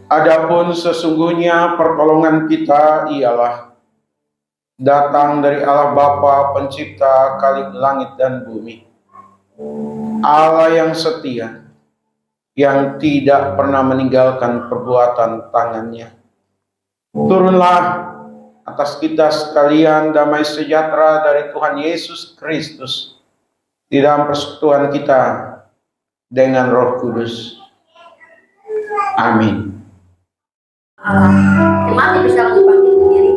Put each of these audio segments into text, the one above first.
Adapun sesungguhnya pertolongan kita ialah datang dari Allah Bapa pencipta kalik langit dan bumi, Allah yang setia, yang tidak pernah meninggalkan perbuatan tangannya. Turunlah atas kita sekalian damai sejahtera dari Tuhan Yesus Kristus di dalam persekutuan kita dengan Roh Kudus. Amin. Jemaat bisa langsung bangkit sendiri.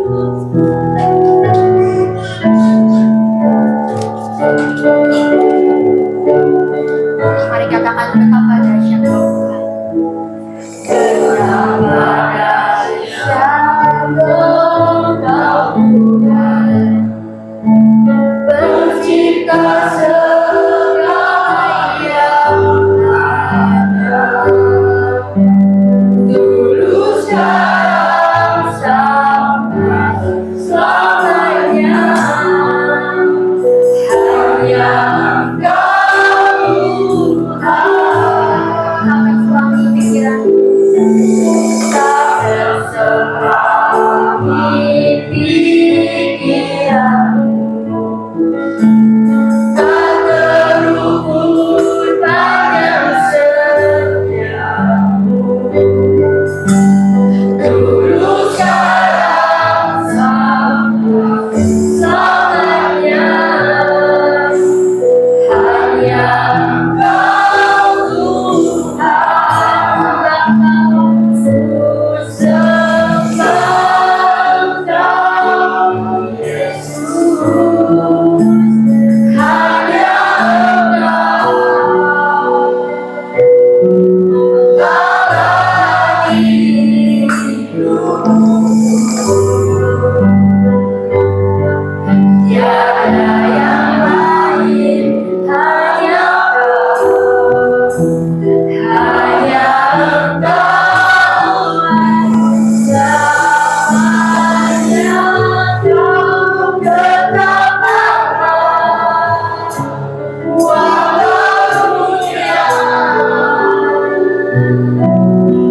Mari katakan tetap pada syakir Tuhan. Tetap pada syakir Tuhan, pencipta segala yang ada. Dulu sekarang sampai selamanya, hanya Engkau Tuhan. Sampai suami pikiran, sampai suami pikiran, tak terukur panjang setiamu. Dulu sekarang sampai selamanya, hanya Engkau Tuhan. Ku sembah Engkau Yesus, hanya Engkau Allah hidupku. Tiada yang lain, hanya Engkau, hanya Engkau selamanya. Kau tetap Allah, walaupun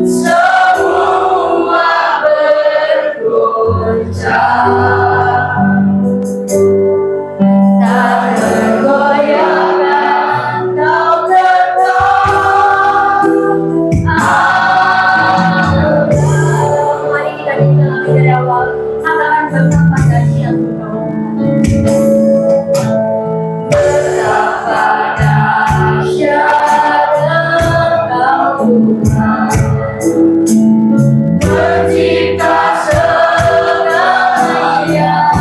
semua bergoncang, tak tergoyahkan Kau tetap Allah. Mari kita diulangi dari awal. Katakan tetap pada syakir. Tetap pada syakir Tuhan, pencipta segala yang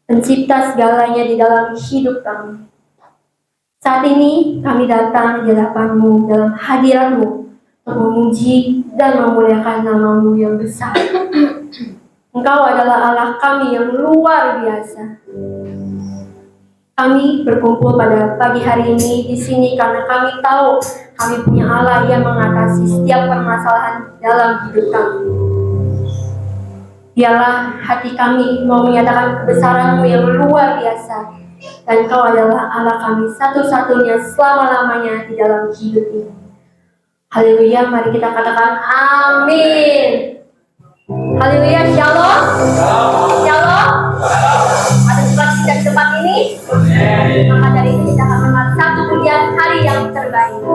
pencipta segalanya di dalam hidup kami. Saat ini kami datang di hadapan-Mu dalam hadirat-Mu untuk memuji dan memuliakan nama-Mu yang besar. Engkau adalah Allah kami yang luar biasa. Kami berkumpul pada pagi hari ini di sini karena kami tahu kami punya Allah yang mengatasi setiap permasalahan dalam hidup kami. Biarlah hati kami mau menyatakan kebesaran-Mu yang luar biasa, dan Kau adalah Allah kami satu-satunya selama-lamanya di dalam hidup ini. Haleluya, mari kita katakan amin. Haleluya, shalom. Shalom. Ada sukacita di tempat ini. Maka dari itu kita akan mengenal satu pujian hari yang terbaik.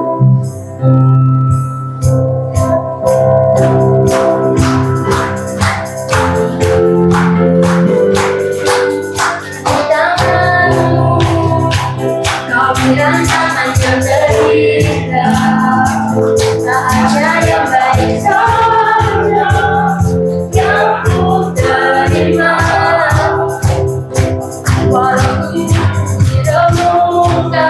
Tangan yang terindah, tak hanya yang baik saja yang ku terima. Walau diremukkan,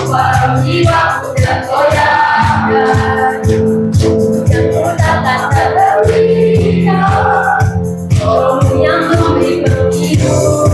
walau jiwaku tergoyahkan, yang ku takkan terhentikan, Roh yang memberi penghiburan.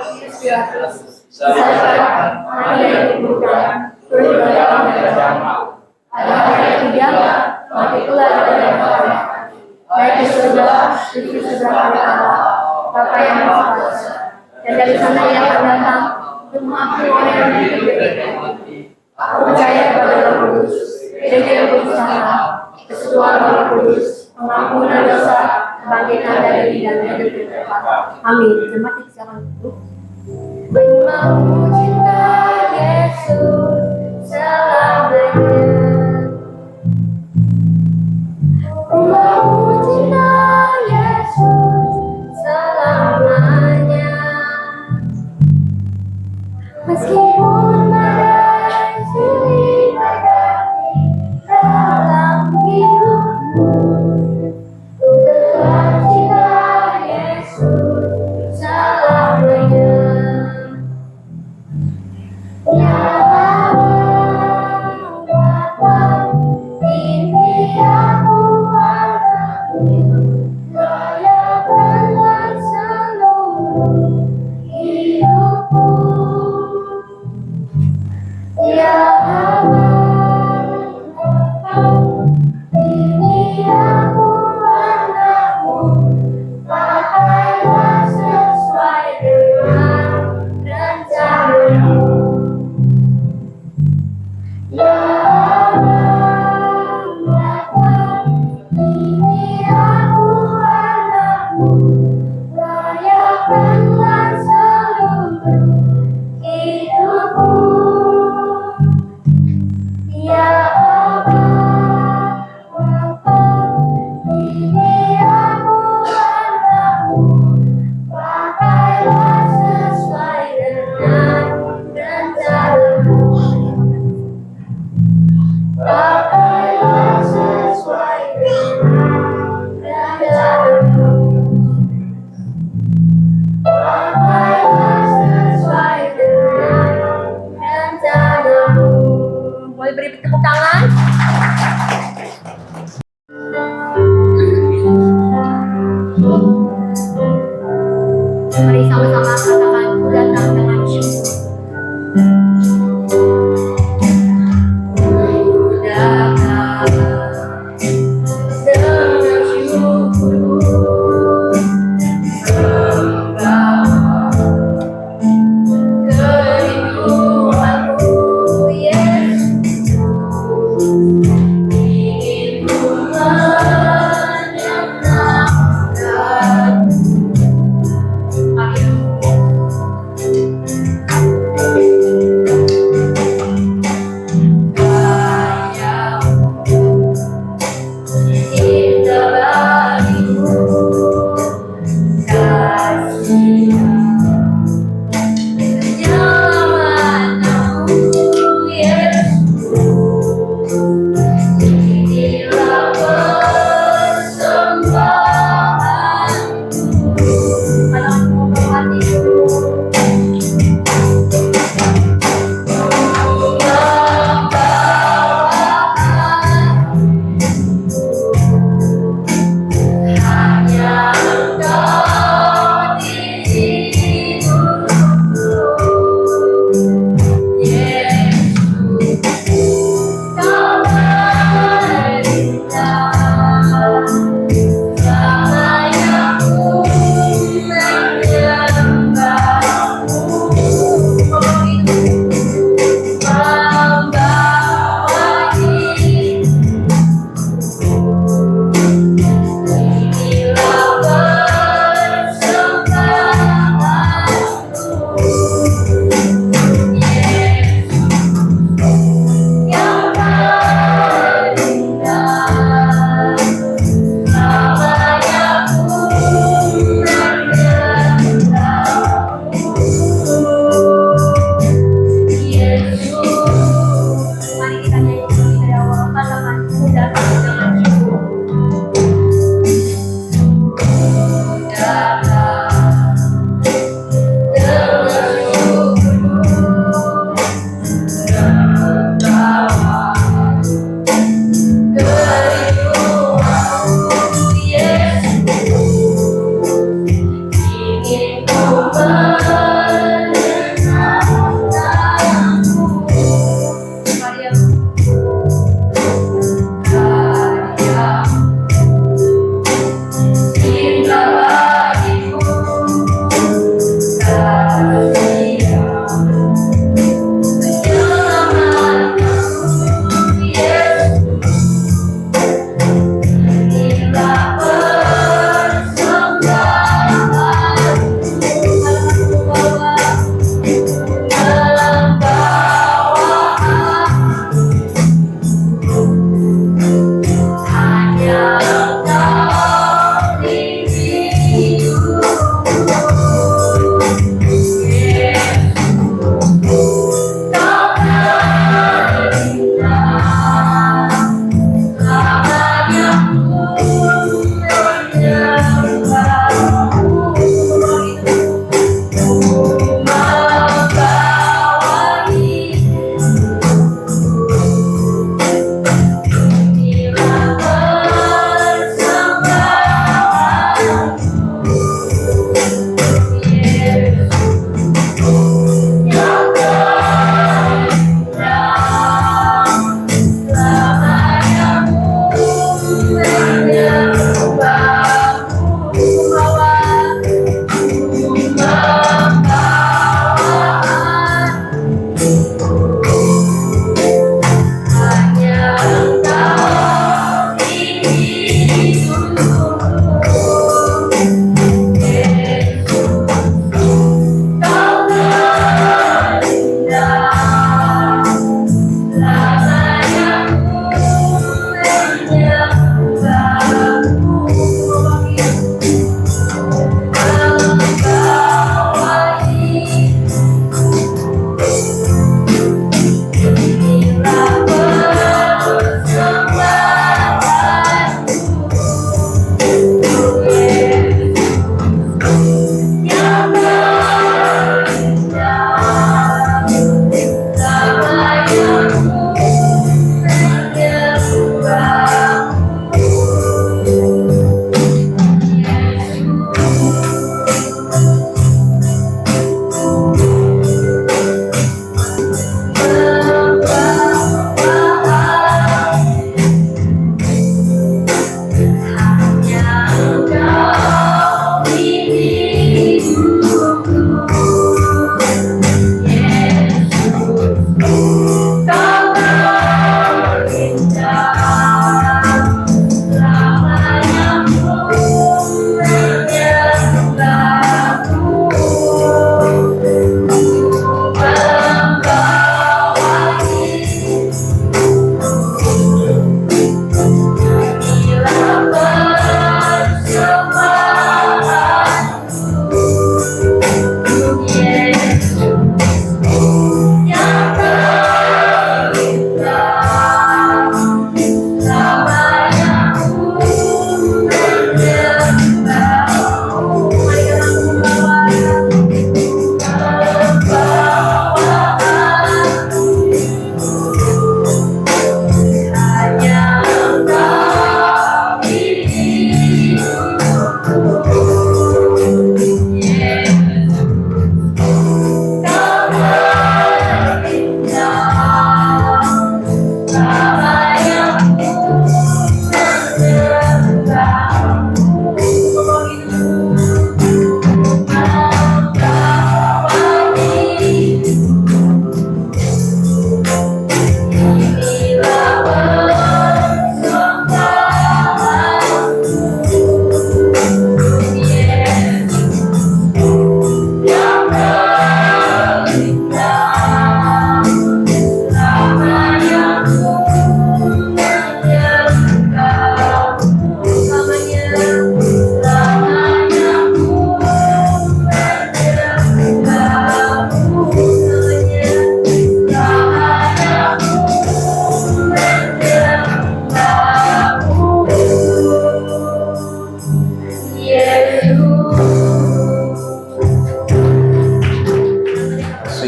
Pilatus, disalibkan, mati dan dikuburkan, turun ke dalam kerajaan maut. Pada hari ketiga, mati pula dari dalam kubur. Naik ke surga, duduk di sebelah kanan Allah, Bapa yang Maha Kuasa. Dan dari sana ia akan datang untuk mengampuni orang yang mati. Aku percaya kepada Roh Kudus, gereja yang berusaha, persekutuan Roh Kudus, pengampunan dosa, kebangkitan dari dan hidup yang kekal. Amin. Jemaat silakan duduk. Mau cinta Yesus selamanya. Mau cinta Yesus selamanya. Meskipun badai sulit hadapi dalam hidupmu, ku tetap cinta Yesus selamanya.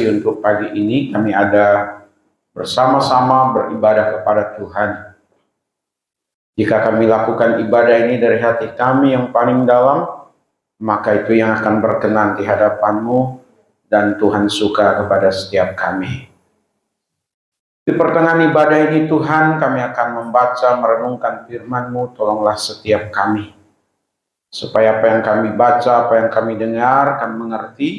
kasih untuk pagi ini kami ada bersama-sama beribadah kepada Tuhan. Jika kami lakukan ibadah ini dari hati kami yang paling dalam, maka itu yang akan berkenan di hadapan-Mu dan Tuhan suka kepada setiap kami. Di pertengahan ibadah ini Tuhan, kami akan membaca, merenungkan firman-Mu, tolonglah setiap kami. Supaya apa yang kami baca, apa yang kami dengar, kami mengerti,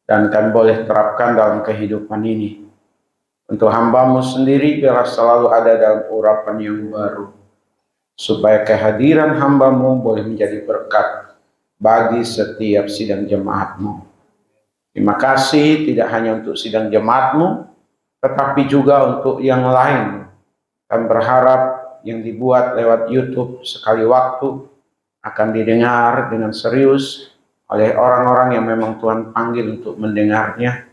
dan kami boleh terapkan dalam kehidupan ini. Untuk hamba-Mu sendiri, biarlah selalu ada dalam urapan yang baru. Supaya kehadiran hamba-Mu boleh menjadi berkat bagi setiap sidang jemaat-Mu. Terima kasih tidak hanya untuk sidang jemaat-Mu, tetapi juga untuk yang lain. Kami berharap yang dibuat lewat YouTube sekali waktu akan didengar dengan serius oleh orang-orang yang memang Tuhan panggil untuk mendengarnya,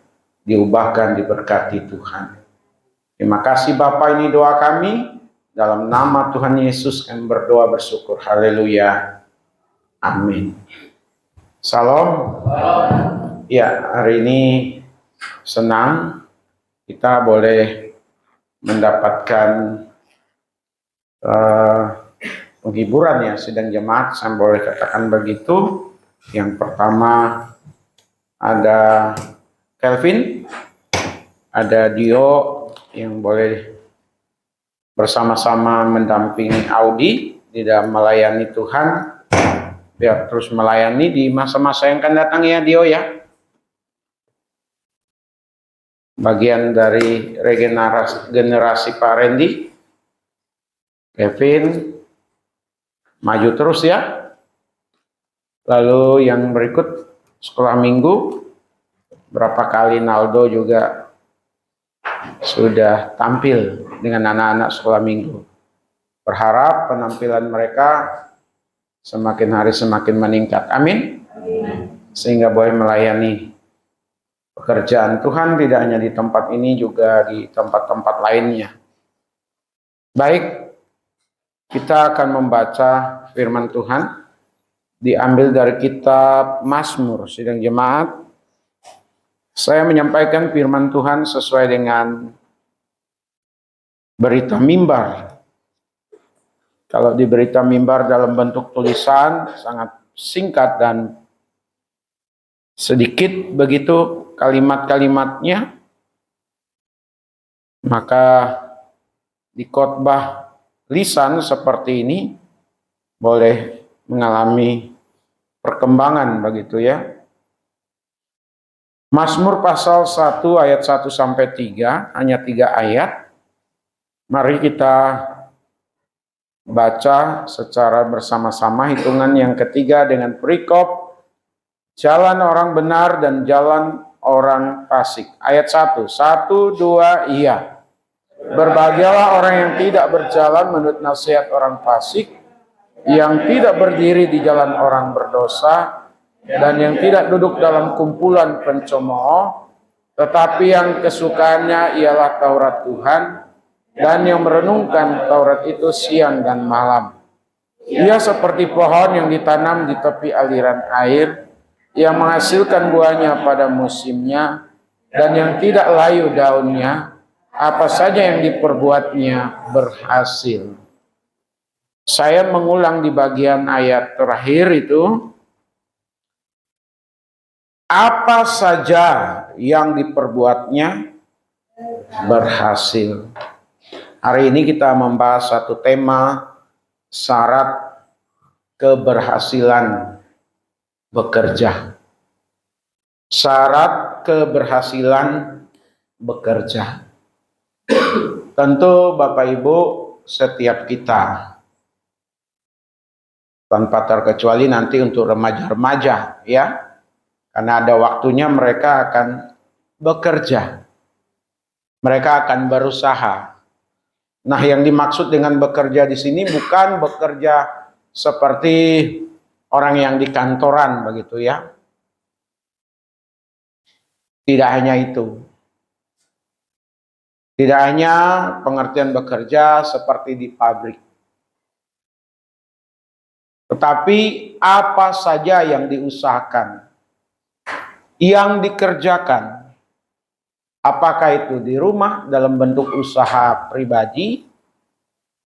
diubahkan, diberkati Tuhan. Terima kasih Bapa, ini doa kami. Dalam nama Tuhan Yesus kami berdoa bersyukur. Haleluya. Amin. Salam. Ya, hari ini senang kita boleh mendapatkan penghiburan ya, sidang jemaat, saya boleh katakan begitu. Yang pertama ada Kelvin, ada Dio yang boleh bersama-sama mendampingi Audi di dalam melayani Tuhan. Biar terus melayani di masa-masa yang akan datang ya Dio ya. Bagian dari generasi Pak Randy, Kevin, maju terus ya. Lalu yang berikut sekolah minggu, berapa kali Naldo juga sudah tampil dengan anak-anak sekolah minggu. Berharap penampilan mereka semakin hari semakin meningkat. Amin. Sehingga boleh melayani pekerjaan Tuhan tidak hanya di tempat ini, juga di tempat-tempat lainnya. Baik, kita akan membaca firman Tuhan diambil dari kitab Mazmur sidang jemaat. Saya menyampaikan firman Tuhan sesuai dengan berita mimbar. Kalau di berita mimbar dalam bentuk tulisan sangat singkat dan sedikit begitu kalimat-kalimatnya, maka di khotbah lisan seperti ini boleh mengalami perkembangan begitu ya. Mazmur pasal 1 ayat 1 sampai 3, hanya 3 ayat. Mari kita baca secara bersama-sama hitungan yang ketiga dengan perikop jalan orang benar dan jalan orang fasik. Ayat 1, 1, 2, iya. Berbahagialah orang yang tidak berjalan menurut nasihat orang fasik, yang tidak berdiri di jalan orang berdosa, dan yang tidak duduk dalam kumpulan pencemooh, tetapi yang kesukaannya ialah Taurat Tuhan, dan yang merenungkan Taurat itu siang dan malam. Ia seperti pohon yang ditanam di tepi aliran air, yang menghasilkan buahnya pada musimnya, dan yang tidak layu daunnya, apa saja yang diperbuatnya berhasil. Saya mengulang di bagian ayat terakhir itu, apa saja yang diperbuatnya berhasil. Hari ini kita membahas satu tema, syarat keberhasilan bekerja. Syarat keberhasilan bekerja. Tentu Bapak Ibu, setiap kita, tanpa terkecuali nanti untuk remaja-remaja ya, karena ada waktunya mereka akan bekerja, mereka akan berusaha. Nah, yang dimaksud dengan bekerja di sini bukan bekerja seperti orang yang di kantoran begitu ya. Tidak hanya itu. Tidak hanya pengertian bekerja seperti di pabrik. Tetapi apa saja yang diusahakan, yang dikerjakan, Apakah itu di rumah dalam bentuk usaha pribadi,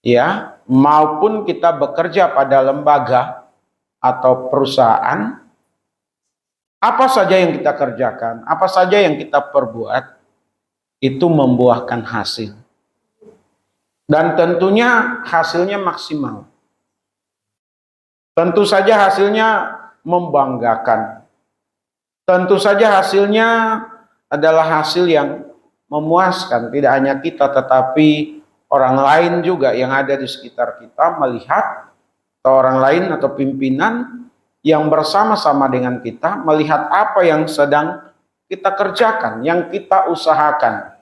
ya, maupun kita bekerja pada lembaga atau perusahaan, apa saja yang kita kerjakan, apa saja yang kita perbuat, itu membuahkan hasil. Dan tentunya hasilnya maksimal. Tentu saja hasilnya membanggakan. Tentu saja hasilnya adalah hasil yang memuaskan. Tidak hanya kita, tetapi orang lain juga yang ada di sekitar kita melihat, atau orang lain atau pimpinan yang bersama-sama dengan kita melihat apa yang sedang kita kerjakan, yang kita usahakan.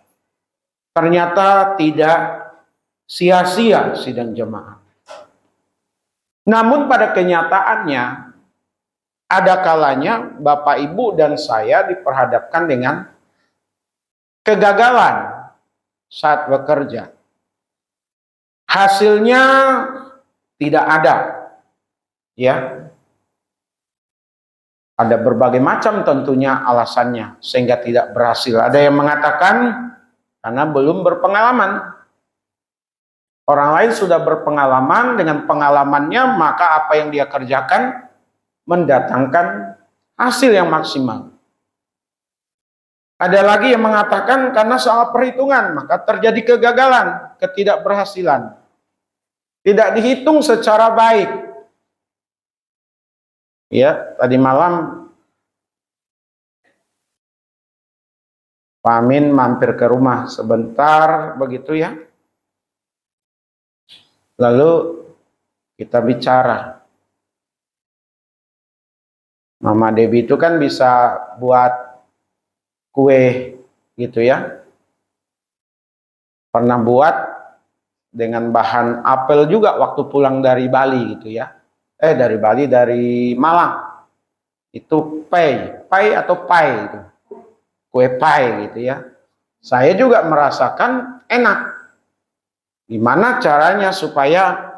Ternyata tidak sia-sia sidang jemaat. Namun pada kenyataannya, ada kalanya Bapak Ibu dan saya diperhadapkan dengan kegagalan saat bekerja. Hasilnya tidak ada. Ya. Ada berbagai macam tentunya alasannya sehingga tidak berhasil. Ada yang mengatakan karena belum berpengalaman. Orang lain sudah berpengalaman, dengan pengalamannya maka apa yang dia kerjakan mendatangkan hasil yang maksimal. Ada lagi yang mengatakan karena salah perhitungan maka terjadi kegagalan, ketidakberhasilan. Tidak dihitung secara baik. Ya, tadi malam Pak Amin mampir ke rumah sebentar begitu ya. Lalu kita bicara. Mama Debbie itu kan bisa buat kue gitu ya. Pernah buat dengan bahan apel juga waktu pulang dari Bali gitu ya. Dari Malang. Itu pai atau pai itu. Kue pai gitu ya. Saya juga merasakan enak. Gimana caranya supaya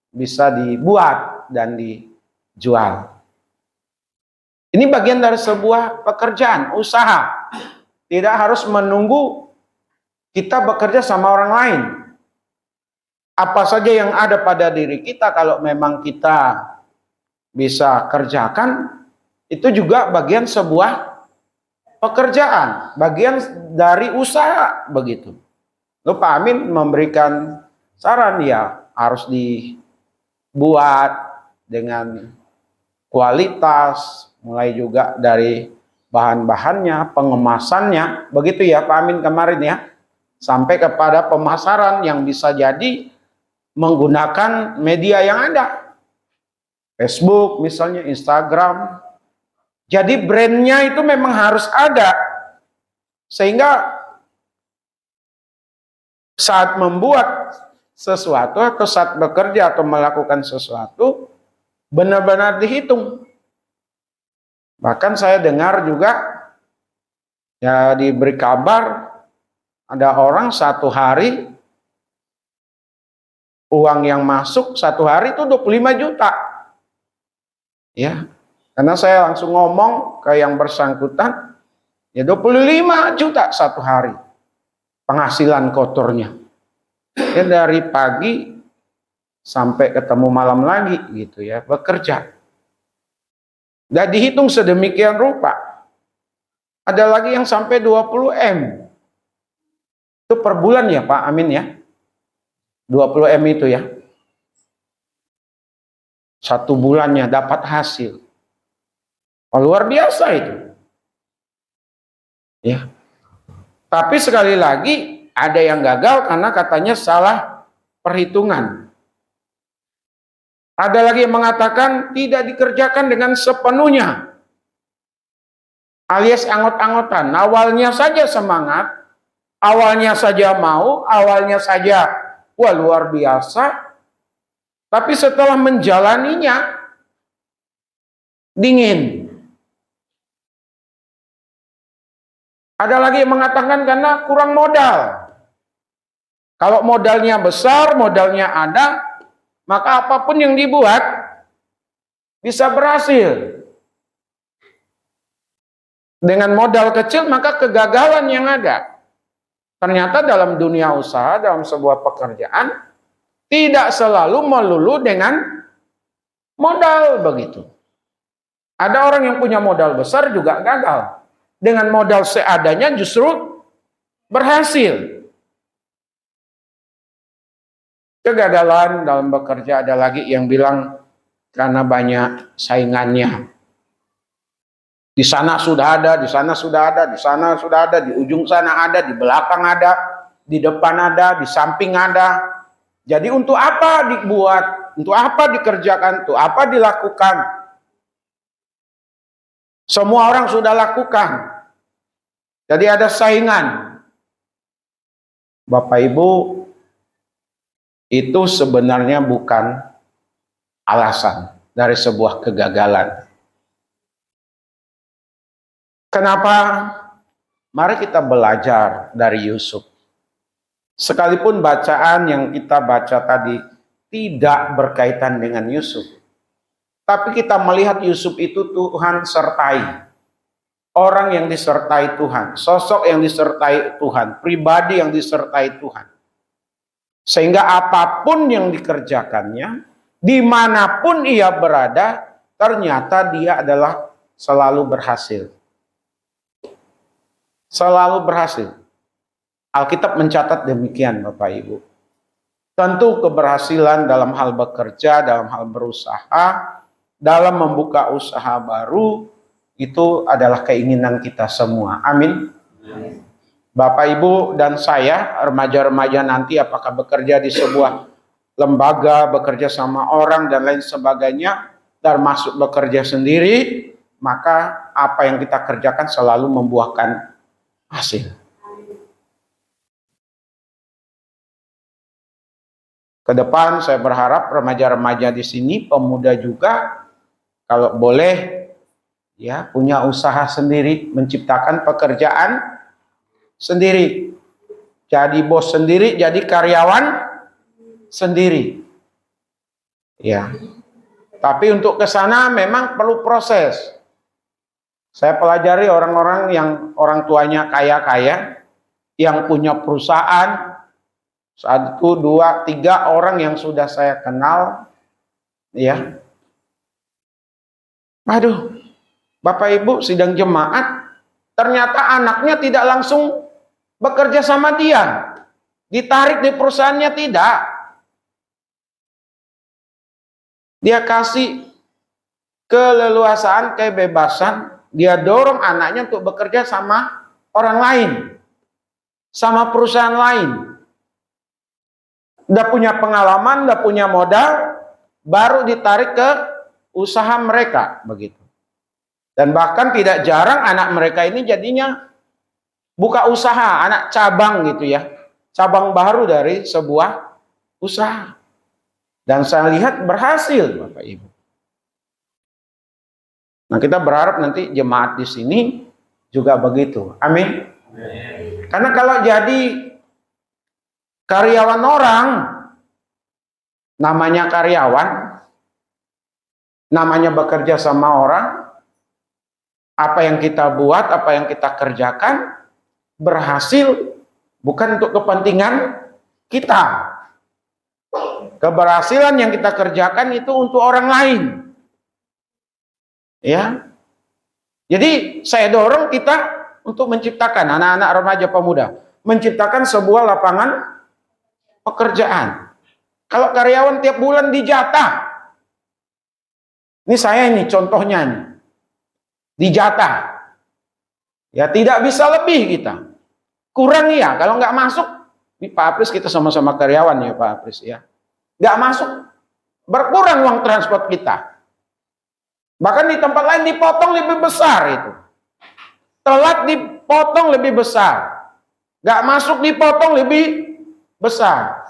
bisa dibuat dan dijual. Ini bagian dari sebuah pekerjaan, usaha. Tidak harus menunggu kita bekerja sama orang lain. Apa saja yang ada pada diri kita kalau memang kita bisa kerjakan, itu juga bagian sebuah pekerjaan, bagian dari usaha begitu. Lalu Pak Amin memberikan saran ya harus dibuat dengan kualitas, mulai juga dari bahan-bahannya, pengemasannya, begitu ya Pak Amin kemarin ya, sampai kepada pemasaran yang bisa jadi menggunakan media yang ada, Facebook misalnya, Instagram. Jadi brandnya itu memang harus ada, sehingga saat membuat sesuatu atau saat bekerja atau melakukan sesuatu benar-benar dihitung. Bahkan saya dengar juga ya diberi kabar ada orang satu hari uang yang masuk satu hari itu 25 juta. Ya. Karena saya langsung ngomong ke yang bersangkutan ya 25 juta satu hari penghasilan kotornya. Ya dari pagi sampai ketemu malam lagi gitu ya, bekerja. Dan dihitung sedemikian rupa. Ada lagi yang sampai 20 M. Itu per bulan ya Pak Amin ya. 20 M itu ya. Satu bulannya dapat hasil. Oh, luar biasa itu. Ya. Tapi sekali lagi ada yang gagal karena katanya salah perhitungan. Ada lagi yang mengatakan tidak dikerjakan dengan sepenuhnya. Alias anggot-anggotan. Awalnya saja semangat, awalnya saja mau, awalnya saja wah luar biasa. Tapi setelah menjalaninya dingin. Ada lagi yang mengatakan karena kurang modal. Kalau modalnya besar, modalnya ada, maka apapun yang dibuat bisa berhasil. Dengan modal kecil maka kegagalan yang ada. Ternyata dalam dunia usaha, dalam sebuah pekerjaan, tidak selalu melulu dengan modal begitu. Ada orang yang punya modal besar juga gagal. Dengan modal seadanya justru berhasil. Kegagalan dalam bekerja ada lagi yang bilang karena banyak saingannya. Di sana sudah ada, di sana sudah ada, di sana sudah ada, di ujung sana ada, di belakang ada, di depan ada, di samping ada. Jadi untuk apa dibuat? Untuk apa dikerjakan? Untuk apa dilakukan? Semua orang sudah lakukan. Jadi ada saingan. Bapak Ibu, itu sebenarnya bukan alasan dari sebuah kegagalan. Kenapa? Mari kita belajar dari Yusuf. Sekalipun bacaan yang kita baca tadi tidak berkaitan dengan Yusuf, tapi kita melihat Yusuf itu Tuhan sertai. Orang yang disertai Tuhan, sosok yang disertai Tuhan, pribadi yang disertai Tuhan. Sehingga apapun yang dikerjakannya, dimanapun ia berada, ternyata dia adalah selalu berhasil. Selalu berhasil. Alkitab mencatat demikian Bapak Ibu. Tentu keberhasilan dalam hal bekerja, dalam hal berusaha, dalam membuka usaha baru, itu adalah keinginan kita semua. Amin. Bapak Ibu dan saya, remaja-remaja nanti apakah bekerja di sebuah lembaga, bekerja sama orang dan lain sebagainya, termasuk bekerja sendiri, maka apa yang kita kerjakan selalu membuahkan hasil. Ke depan saya berharap remaja-remaja di sini, pemuda juga, kalau boleh ya punya usaha sendiri, menciptakan pekerjaan sendiri. Jadi bos sendiri, jadi karyawan sendiri. Ya. Tapi untuk ke sana memang perlu proses. Saya pelajari orang-orang yang orang tuanya kaya-kaya, yang punya perusahaan, 1, 2, 3 orang yang sudah saya kenal, ya. Aduh, Bapak Ibu sidang jemaat, ternyata anaknya tidak langsung bekerja sama dia, ditarik di perusahaannya, tidak. Dia kasih keleluasaan, kebebasan, dia dorong anaknya untuk bekerja sama orang lain, sama perusahaan lain. Udah punya pengalaman, udah punya modal, baru ditarik ke usaha mereka, begitu. Dan bahkan tidak jarang anak mereka ini jadinya buka usaha, anak cabang gitu ya, cabang baru dari sebuah usaha. Dan saya lihat berhasil, Bapak Ibu. Nah, kita berharap nanti jemaat di sini juga begitu. Amin. Karena kalau jadi karyawan orang, namanya karyawan, namanya bekerja sama orang, apa yang kita buat, apa yang kita kerjakan, berhasil bukan untuk kepentingan kita. Keberhasilan yang kita kerjakan itu untuk orang lain. Ya. Jadi saya dorong kita untuk menciptakan anak-anak remaja pemuda, menciptakan sebuah lapangan pekerjaan. Kalau karyawan tiap bulan dijatah. Ini saya ini contohnya nih. Dijatah. Ya tidak bisa lebih kita. Kurang ya, kalau nggak masuk, ini Pak Apris kita sama-sama karyawan ya Pak Apris ya. Nggak masuk, berkurang uang transport kita. Bahkan di tempat lain dipotong lebih besar itu. Telat dipotong lebih besar. Nggak masuk dipotong lebih besar.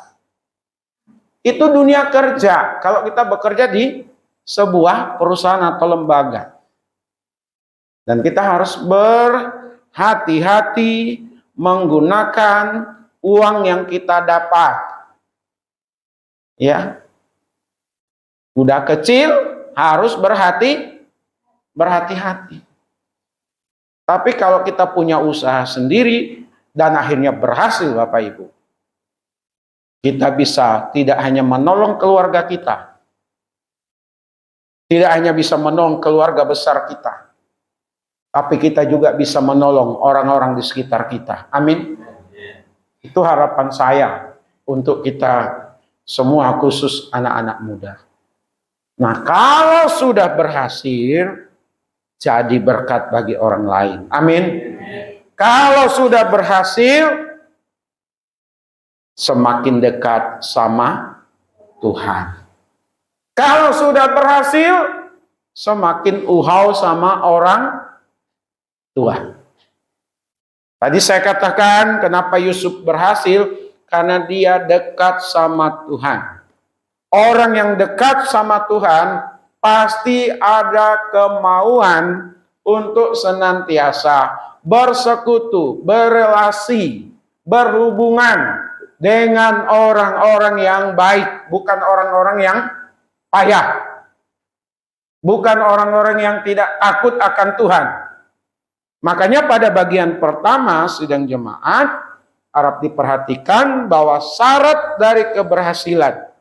Itu dunia kerja. Kalau kita bekerja di sebuah perusahaan atau lembaga. Dan kita harus berhati-hati menggunakan uang yang kita dapat. Ya. Udah kecil harus berhati-hati. Tapi kalau kita punya usaha sendiri dan akhirnya berhasil Bapak Ibu, kita bisa tidak hanya menolong keluarga kita, tidak hanya bisa menolong keluarga besar kita, tapi kita juga bisa menolong orang-orang di sekitar kita. Amin. Itu harapan saya untuk kita semua, khusus anak-anak muda. Nah, kalau sudah berhasil, jadi berkat bagi orang lain. Amin. Kalau sudah berhasil, semakin dekat sama Tuhan. Kalau sudah berhasil, semakin uhau sama orang tua. Tadi saya katakan kenapa Yusuf berhasil, karena dia dekat sama Tuhan. Orang yang dekat sama Tuhan pasti ada kemauan untuk senantiasa bersekutu, berelasi, berhubungan dengan orang-orang yang baik, bukan orang-orang yang payah, bukan orang-orang yang tidak takut akan Tuhan. Makanya pada bagian pertama sidang jemaat harap diperhatikan bahwa syarat dari keberhasilan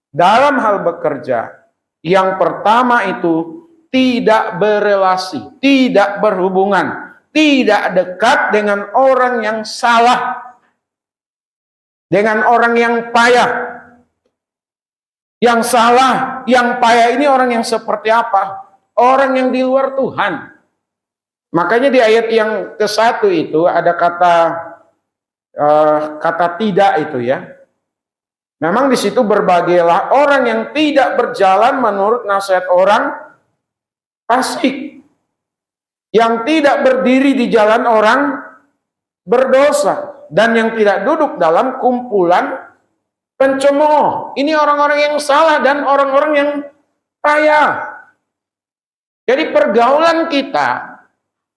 dalam hal bekerja, yang pertama itu tidak berelasi, tidak berhubungan, tidak dekat dengan orang yang salah, dengan orang yang payah. Yang salah, yang payah ini orang yang seperti apa? Orang yang di luar Tuhan. Makanya di ayat yang ke-1 itu ada kata tidak itu ya. Memang di situ berbagailah orang yang tidak berjalan menurut nasihat orang fasik, yang tidak berdiri di jalan orang berdosa, dan yang tidak duduk dalam kumpulan pencemooh. Ini orang-orang yang salah dan orang-orang yang payah. Jadi pergaulan kita,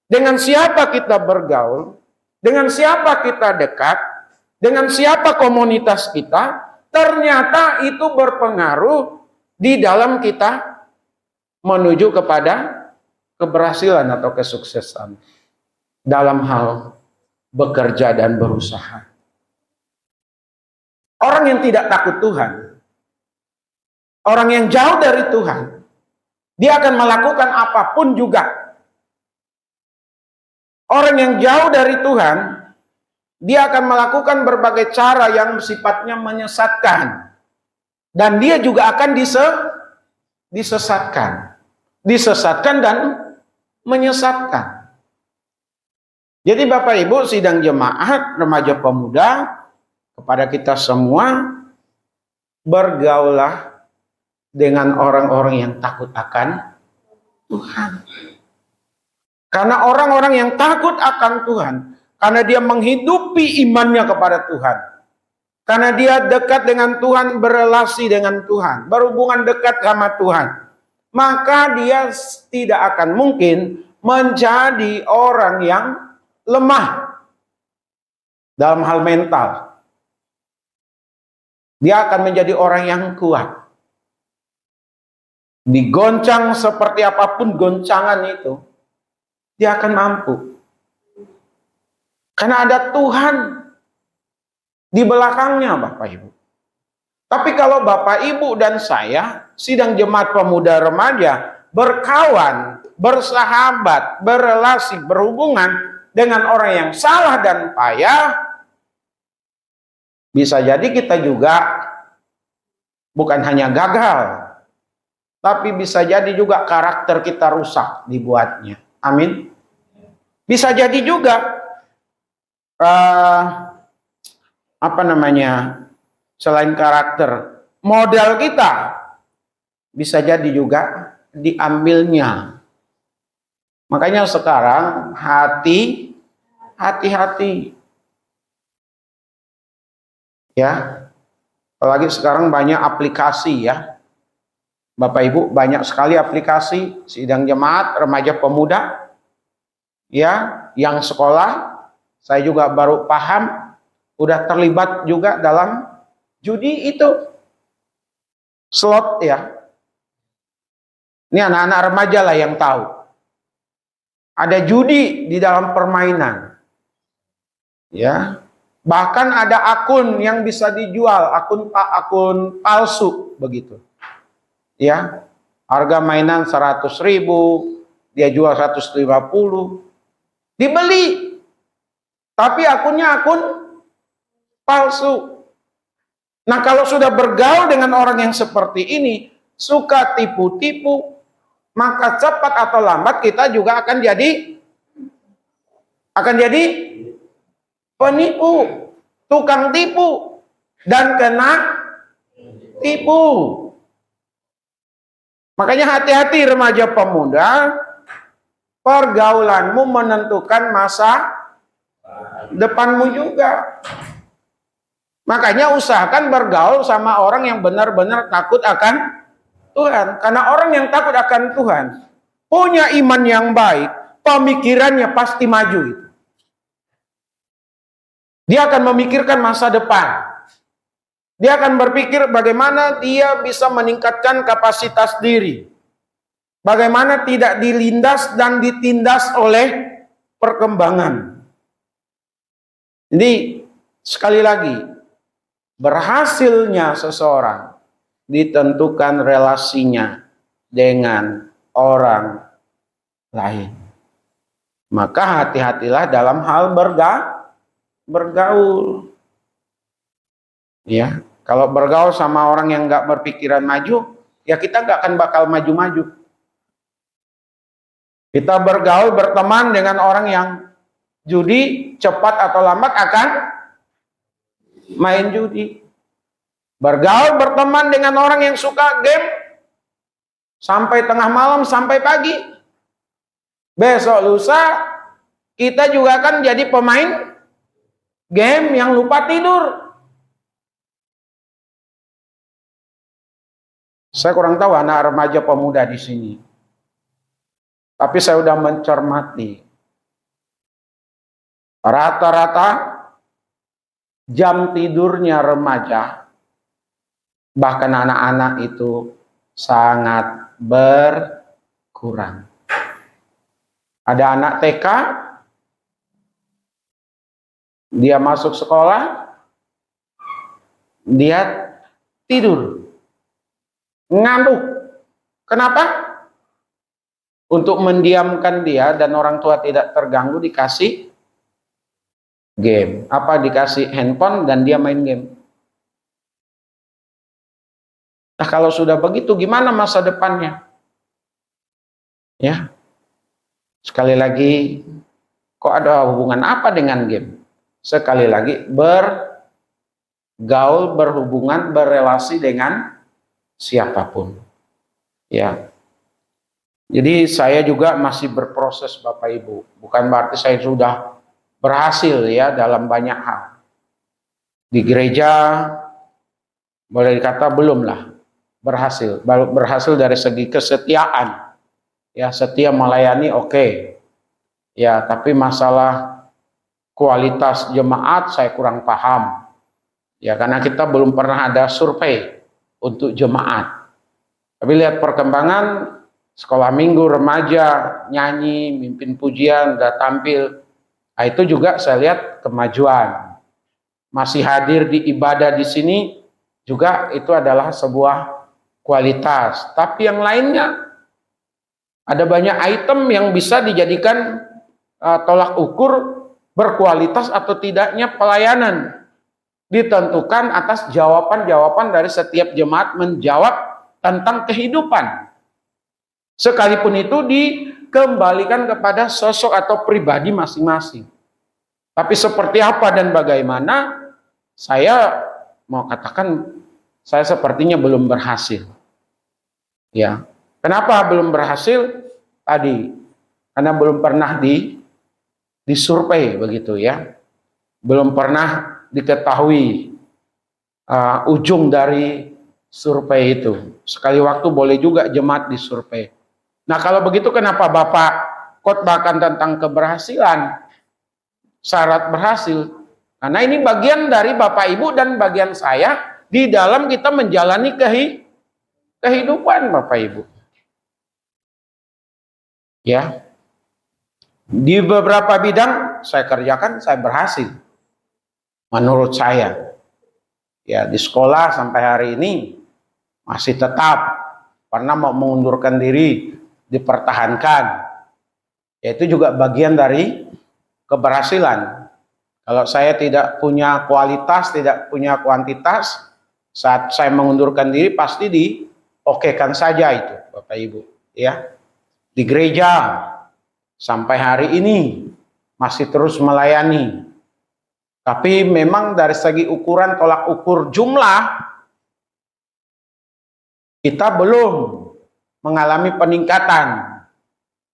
dengan siapa kita bergaul, dengan siapa kita dekat, dengan siapa komunitas kita, ternyata itu berpengaruh di dalam kita menuju kepada keberhasilan atau kesuksesan dalam hal bekerja dan berusaha. Orang yang tidak takut Tuhan, orang yang jauh dari Tuhan, dia akan melakukan apapun juga. Orang yang jauh dari Tuhan, dia akan melakukan berbagai cara yang sifatnya menyesatkan. Dan dia juga akan disesatkan. Disesatkan dan menyesatkan. Jadi Bapak Ibu sidang jemaat, remaja pemuda, kepada kita semua, bergaulah dengan orang-orang yang takut akan Tuhan. Karena orang-orang yang takut akan Tuhan, karena dia menghidupi imannya kepada Tuhan, karena dia dekat dengan Tuhan, berelasi dengan Tuhan, berhubungan dekat sama Tuhan, maka dia tidak akan mungkin menjadi orang yang lemah dalam hal mental. Dia akan menjadi orang yang kuat. Digoncang seperti apapun goncangan itu, dia akan mampu. Karena ada Tuhan di belakangnya Bapak Ibu. Tapi kalau Bapak Ibu dan saya, sidang jemaat pemuda remaja, berkawan, bersahabat, berelasi, berhubungan dengan orang yang salah dan payah, bisa jadi kita juga bukan hanya gagal, tapi bisa jadi juga karakter kita rusak dibuatnya. Amin. Bisa jadi juga selain karakter, modal kita bisa jadi juga diambilnya. Makanya sekarang hati-hati ya. Apalagi sekarang banyak aplikasi ya. Bapak Ibu, banyak sekali aplikasi sidang jemaat, remaja pemuda ya, yang sekolah. Saya juga baru paham, udah terlibat juga dalam judi itu, slot ya. Ini anak-anak remaja lah yang tahu. Ada judi di dalam permainan. Ya. Bahkan ada akun yang bisa dijual, akun palsu begitu. Ya. Harga mainan 100.000, dia jual 150. Dibeli. Tapi akunnya akun palsu. Nah, kalau sudah bergaul dengan orang yang seperti ini, suka tipu-tipu, maka cepat atau lambat kita juga akan jadi penipu, tukang tipu, dan kena tipu. Makanya hati-hati remaja pemuda, pergaulanmu menentukan masa depanmu juga. Makanya usahakan bergaul sama orang yang benar-benar takut akan Tuhan. Karena orang yang takut akan Tuhan punya iman yang baik, pemikirannya pasti maju. Dia akan memikirkan masa depan. Dia akan berpikir bagaimana dia bisa meningkatkan kapasitas diri. Bagaimana tidak dilindas dan ditindas oleh perkembangan. Jadi sekali lagi, berhasilnya seseorang ditentukan relasinya dengan orang lain. Maka hati-hatilah dalam hal bergaul. Ya, kalau bergaul sama orang yang nggak berpikiran maju, ya kita nggak akan bakal maju-maju. Kita bergaul berteman dengan orang yang judi, cepat atau lambat akan main judi. Bergaul berteman dengan orang yang suka game sampai tengah malam sampai pagi. Besok lusa kita juga akan jadi pemain game yang lupa tidur. Saya kurang tahu anak remaja pemuda di sini. Tapi saya sudah mencermati. Rata-rata jam tidurnya remaja, bahkan anak-anak itu sangat berkurang. Ada anak TK, dia masuk sekolah, dia tidur, ngantuk. Kenapa? Untuk mendiamkan dia dan orang tua tidak terganggu dikasih game. Apa dikasih handphone dan dia main game. Nah, kalau sudah begitu gimana masa depannya? Ya. Sekali lagi, kok ada hubungan apa dengan game? Sekali lagi, bergaul, berhubungan, berelasi dengan siapapun. Ya. Jadi saya juga masih berproses Bapak Ibu. Bukan berarti saya sudah berhasil ya dalam banyak hal. Di gereja boleh dikata belum lah berhasil. Berhasil dari segi kesetiaan. Ya, setia melayani oke. Ya, tapi masalah kualitas jemaat saya kurang paham. Ya, karena kita belum pernah ada survei untuk jemaat. Tapi lihat perkembangan sekolah minggu, remaja, nyanyi, mimpin pujian, udah tampil. Nah, itu juga saya lihat kemajuan. Masih hadir di ibadah di sini juga itu adalah sebuah kualitas. Tapi yang lainnya, ada banyak item yang bisa dijadikan tolak ukur berkualitas atau tidaknya pelayanan. Ditentukan atas jawaban-jawaban dari setiap jemaat menjawab tentang kehidupan. Sekalipun itu dikembalikan kepada sosok atau pribadi masing-masing. Tapi seperti apa dan bagaimana, saya mau katakan saya sepertinya belum berhasil. Ya, kenapa belum berhasil? Tadi, karena belum pernah disurvei begitu ya. Belum pernah diketahui ujung dari survei itu. Sekali waktu boleh juga jemaat disurvei. Nah, kalau begitu kenapa Bapak khotbahkan tentang keberhasilan, syarat berhasil? Karena ini bagian dari Bapak Ibu dan bagian saya di dalam kita menjalani kehidupan Bapak Ibu. Ya. Di beberapa bidang saya kerjakan, saya berhasil. Menurut saya, ya di sekolah sampai hari ini masih tetap pernah mau mengundurkan diri, dipertahankan. Ya, itu juga bagian dari keberhasilan. Kalau saya tidak punya kualitas, tidak punya kuantitas, saat saya mengundurkan diri pasti diokekan saja itu, Bapak Ibu. Ya, di gereja sampai hari ini masih terus melayani. Tapi memang dari segi ukuran tolak ukur jumlah, kita belum mengalami peningkatan.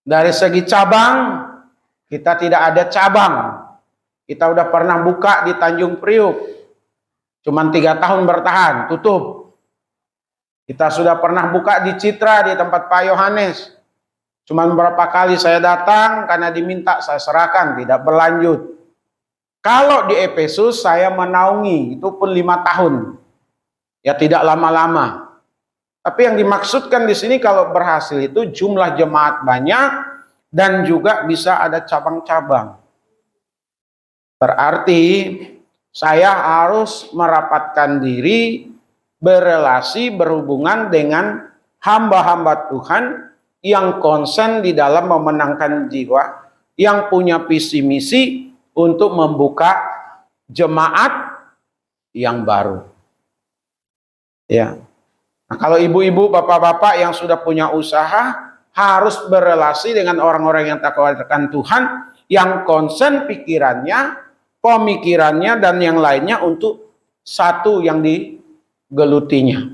Dari segi cabang, kita tidak ada cabang. Kita udah pernah buka di Tanjung Priuk, cuman 3 tahun bertahan, tutup. Kita sudah pernah buka di Citra di tempat Pak Yohanes, cuman berapa kali saya datang karena diminta saya serahkan, tidak berlanjut. Kalau di Efesus saya menaungi, itu pun 5 tahun, ya tidak lama-lama. Tapi yang dimaksudkan di sini kalau berhasil itu jumlah jemaat banyak dan juga bisa ada cabang-cabang. Berarti saya harus merapatkan diri, berelasi, berhubungan dengan hamba-hamba Tuhan yang konsen di dalam memenangkan jiwa, yang punya visi misi untuk membuka jemaat yang baru. Ya. Nah, kalau ibu-ibu, bapak-bapak yang sudah punya usaha harus berelasi dengan orang-orang yang takwa akan Tuhan, yang konsen pikirannya, pemikirannya dan yang lainnya untuk satu yang digelutinya.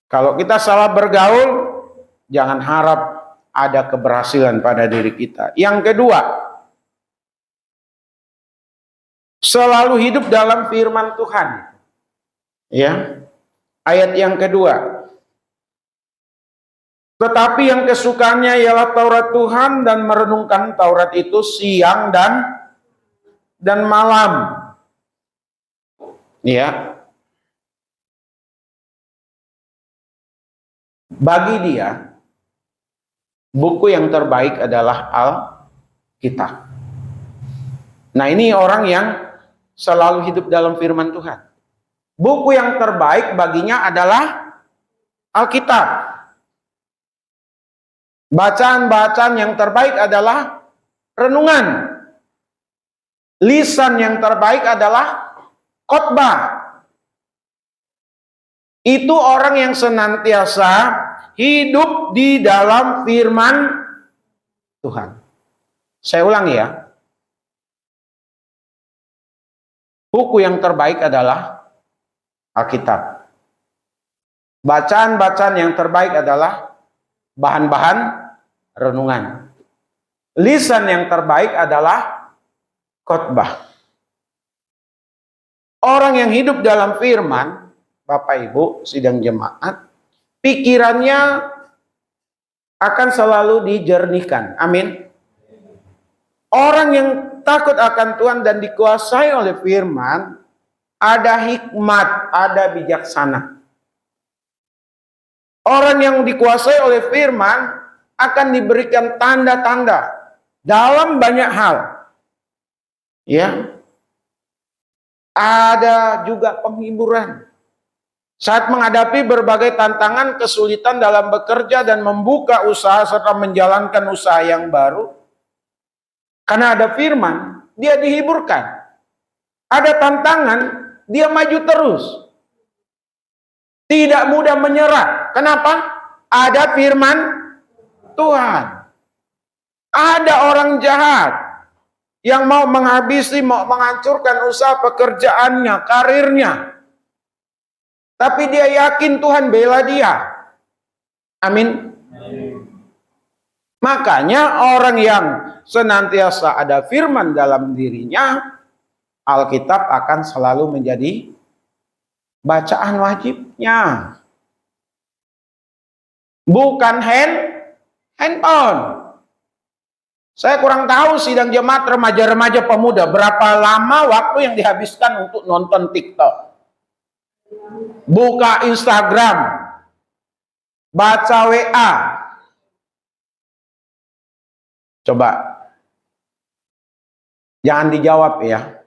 Kalau kita salah bergaul, jangan harap ada keberhasilan pada diri kita. Yang kedua, selalu hidup dalam firman Tuhan. Ya. Ayat yang kedua. Tetapi yang kesukaannya ialah Taurat Tuhan dan merenungkan Taurat itu siang dan malam. Ya. Bagi dia, buku yang terbaik adalah Alkitab. Nah, ini orang yang selalu hidup dalam firman Tuhan. Buku yang terbaik baginya adalah Alkitab. Bacaan-bacaan yang terbaik adalah renungan. Lisan yang terbaik adalah khotbah. Itu orang yang senantiasa hidup di dalam firman Tuhan. Saya ulangi ya. Buku yang terbaik adalah Alkitab. Bacaan-bacaan yang terbaik adalah bahan-bahan renungan. Lisan yang terbaik adalah khotbah. Orang yang hidup dalam firman, Bapak Ibu sidang jemaat, pikirannya akan selalu dijernihkan. Amin. Orang yang takut akan Tuhan dan dikuasai oleh firman, ada hikmat, ada bijaksana. Orang yang dikuasai oleh firman akan diberikan tanda-tanda dalam banyak hal. Ya. Ada juga penghiburan. Saat menghadapi berbagai tantangan, kesulitan dalam bekerja dan membuka usaha serta menjalankan usaha yang baru, karena ada firman, dia dihiburkan. Ada tantangan, dia maju terus. Tidak mudah menyerah. Kenapa? Ada firman Tuhan. Ada orang jahat yang mau menghabisi, mau menghancurkan usaha pekerjaannya, karirnya. Tapi dia yakin Tuhan bela dia. Amin. Makanya orang yang senantiasa ada firman dalam dirinya, Alkitab akan selalu menjadi bacaan wajibnya. Bukan handphone. Saya kurang tahu sidang jemaat remaja-remaja pemuda berapa lama waktu yang dihabiskan untuk nonton TikTok. Buka Instagram. Baca WA. Coba Jangan dijawab ya.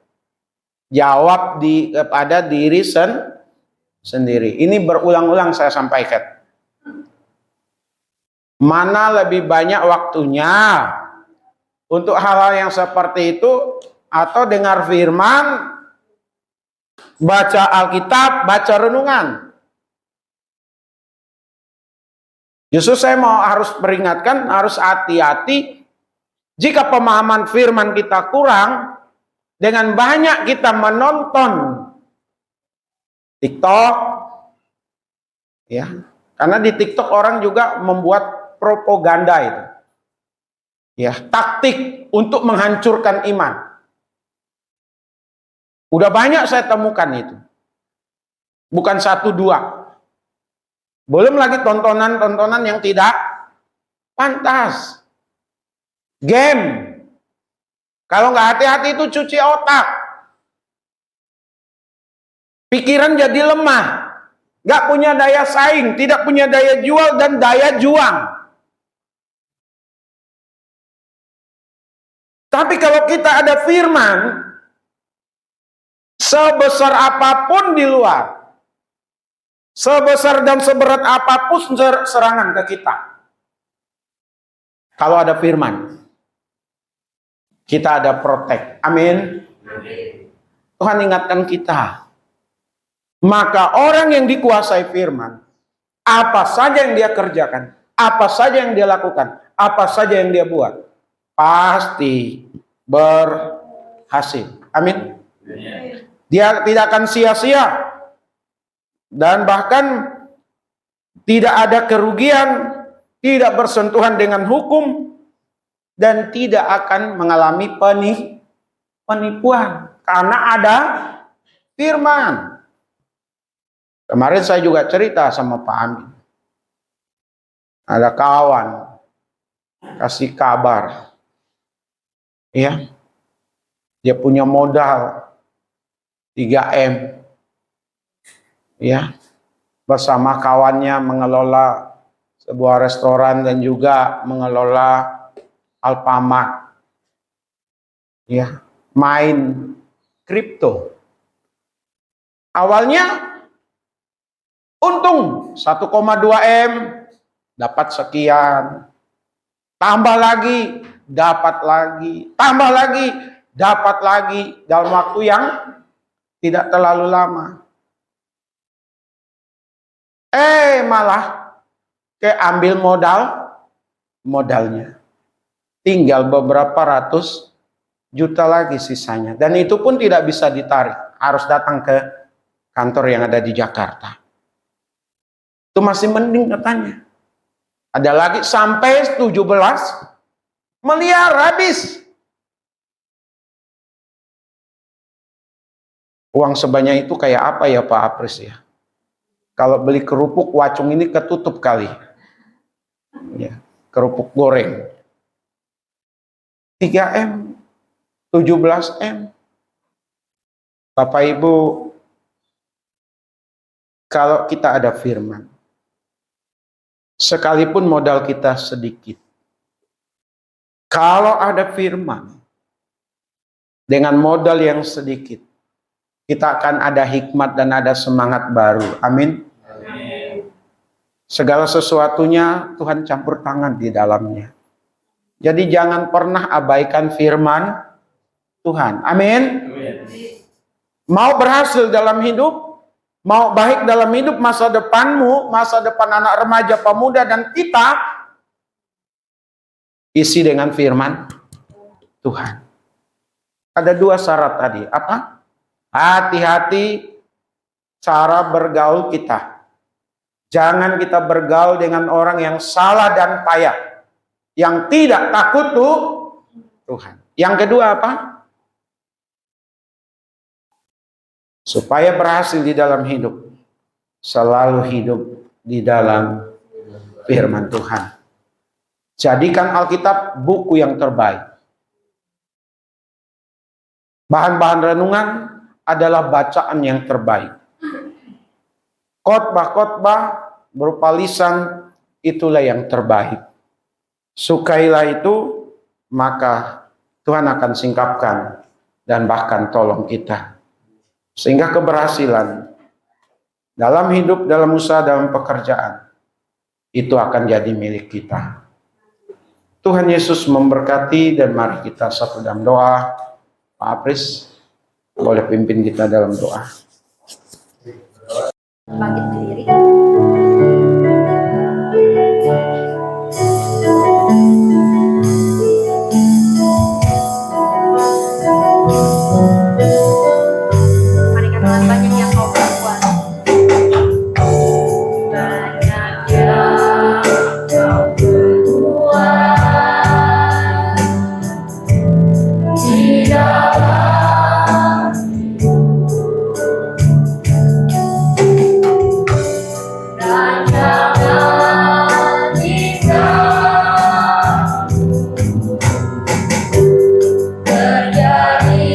Jawab kepada diri sendiri. Ini berulang-ulang saya sampaikan. Mana lebih banyak waktunya untuk hal-hal yang seperti itu, atau dengar firman, baca Alkitab, baca renungan? Justru saya harus peringatkan, harus hati-hati jika pemahaman firman kita kurang, dengan banyak kita menonton TikTok, ya, karena di TikTok orang juga membuat propaganda itu, ya, taktik untuk menghancurkan iman. Udah banyak saya temukan itu, bukan satu dua. Belum lagi tontonan-tontonan yang tidak pantas. Game. Kalau nggak hati-hati itu cuci otak. Pikiran jadi lemah. Nggak punya daya saing, tidak punya daya jual dan daya juang. Tapi kalau kita ada firman, sebesar apapun di luar, sebesar dan seberat apapun serangan ke kita, kalau ada firman, kita ada protek. Amin. Tuhan ingatkan kita. Maka orang yang dikuasai firman, apa saja yang dia kerjakan, apa saja yang dia lakukan, apa saja yang dia buat, pasti berhasil. Amin. Dia tidak akan sia-sia, dan bahkan tidak ada kerugian, tidak bersentuhan dengan hukum, dan tidak akan mengalami penipuan karena ada firman. Kemarin saya juga cerita sama Pak Amin. Ada kawan kasih kabar, ya, dia punya modal 3M, ya, bersama kawannya mengelola sebuah restoran dan juga mengelola Alfamart, ya, main kripto. Awalnya untung 1,2 M, dapat sekian, tambah lagi, dapat lagi, tambah lagi, dapat lagi, dalam waktu yang tidak terlalu lama. Malah ambil modalnya. Tinggal beberapa ratus juta lagi sisanya. Dan itu pun tidak bisa ditarik. Harus datang ke kantor yang ada di Jakarta. Itu masih mending katanya. Ada lagi sampai 17 miliar habis. Uang sebanyak itu kayak apa ya Pak Apris ya? Kalau beli kerupuk wacung ini ketutup kali. Ya, kerupuk goreng. 3M, 17M. Bapak Ibu, kalau kita ada firman, sekalipun modal kita sedikit, kalau ada firman, dengan modal yang sedikit, kita akan ada hikmat dan ada semangat baru. Amin. Segala sesuatunya Tuhan campur tangan di dalamnya. Jadi jangan pernah abaikan firman Tuhan. Amin. Mau berhasil dalam hidup, mau baik dalam hidup, masa depanmu, masa depan anak remaja, pemuda, dan kita, isi dengan firman Tuhan. Ada 2 syarat tadi. Apa? Hati-hati cara bergaul kita. Jangan kita bergaul dengan orang yang salah dan payah, yang tidak takut Tuhan. Yang kedua apa? Supaya berhasil di dalam hidup, selalu hidup di dalam firman Tuhan. Jadikan Alkitab buku yang terbaik. Bahan-bahan renungan adalah bacaan yang terbaik. Khotbah-khotbah berupa lisan, itulah yang terbaik. Sukailah itu, maka Tuhan akan singkapkan dan bahkan tolong kita. Sehingga keberhasilan dalam hidup, dalam usaha, dalam pekerjaan, itu akan jadi milik kita. Tuhan Yesus memberkati, dan mari kita satu dalam doa. Pak Apris, boleh pimpin kita dalam doa. Bangkit berdiri. Mari katakan, banyak yang kau perbuat. Banyak yang kau perbuat di dalam dan jangan tinggalmu terjadi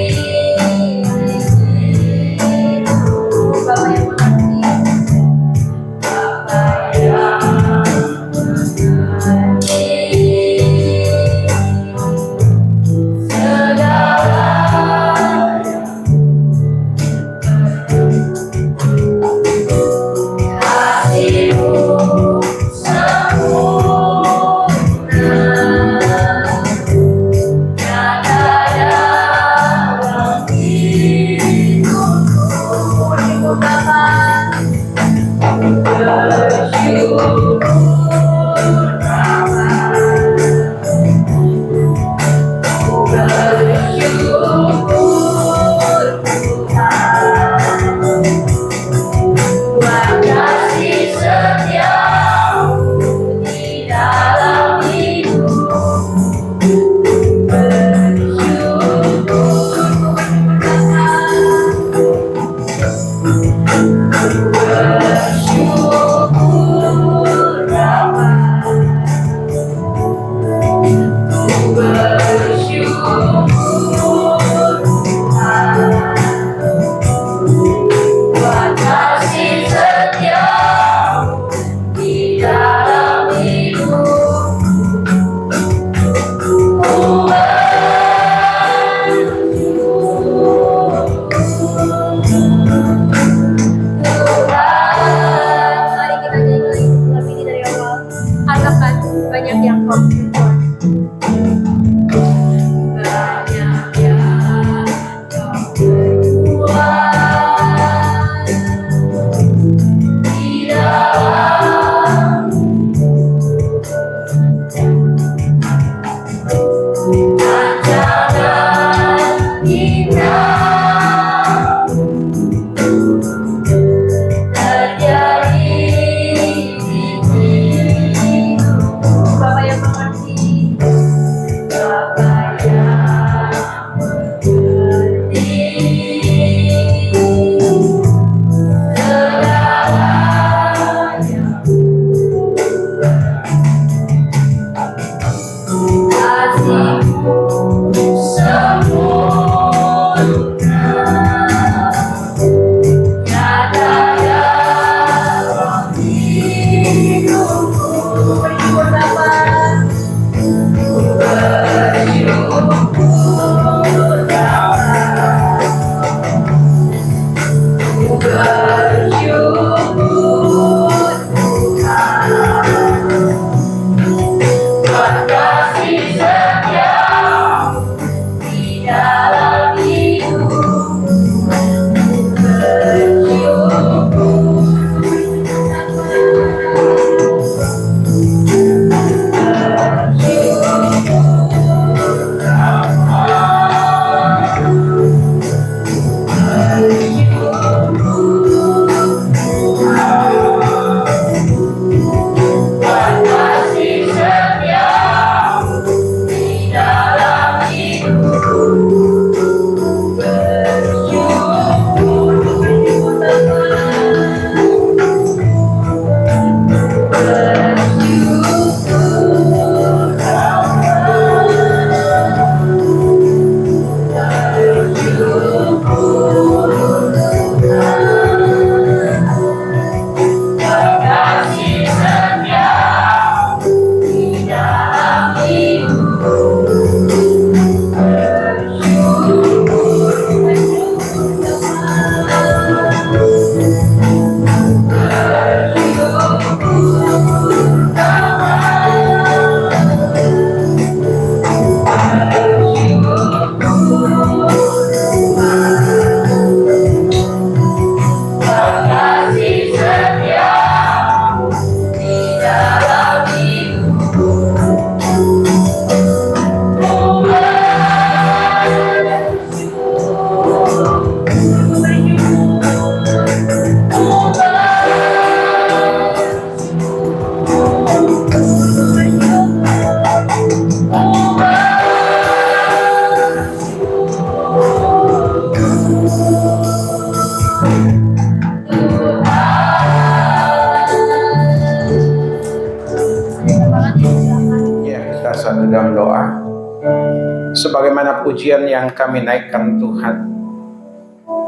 sebagaimana pujian yang kami naikkan Tuhan.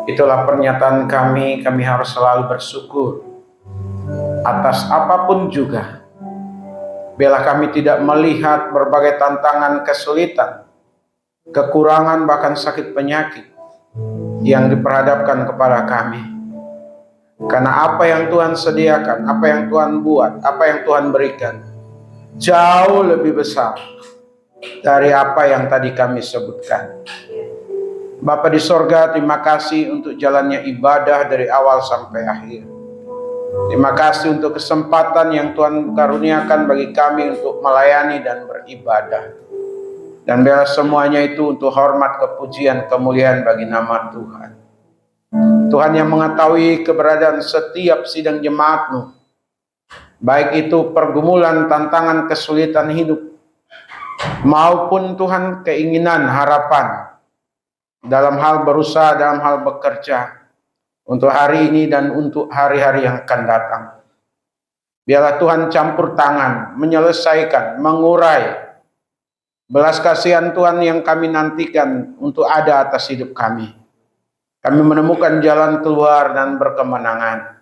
Itulah pernyataan kami harus selalu bersyukur atas apapun juga. Bila kami tidak melihat berbagai tantangan, kesulitan, kekurangan, bahkan sakit penyakit yang diperhadapkan kepada kami. Karena apa yang Tuhan sediakan, apa yang Tuhan buat, apa yang Tuhan berikan, jauh lebih besar dari apa yang tadi kami sebutkan. Bapa di sorga, terima kasih untuk jalannya ibadah dari awal sampai akhir. Terima kasih untuk kesempatan yang Tuhan karuniakan bagi kami untuk melayani dan beribadah. Dan biar semuanya itu untuk hormat, kepujian, kemuliaan bagi nama Tuhan. Tuhan yang mengetahui keberadaan setiap sidang jemaat-Mu, baik itu pergumulan, tantangan, kesulitan hidup, maupun Tuhan keinginan, harapan, dalam hal berusaha, dalam hal bekerja, untuk hari ini dan untuk hari-hari yang akan datang. Biarlah Tuhan campur tangan, menyelesaikan, mengurai belas kasihan Tuhan yang kami nantikan untuk ada atas hidup kami. Kami menemukan jalan keluar dan berkemenangan.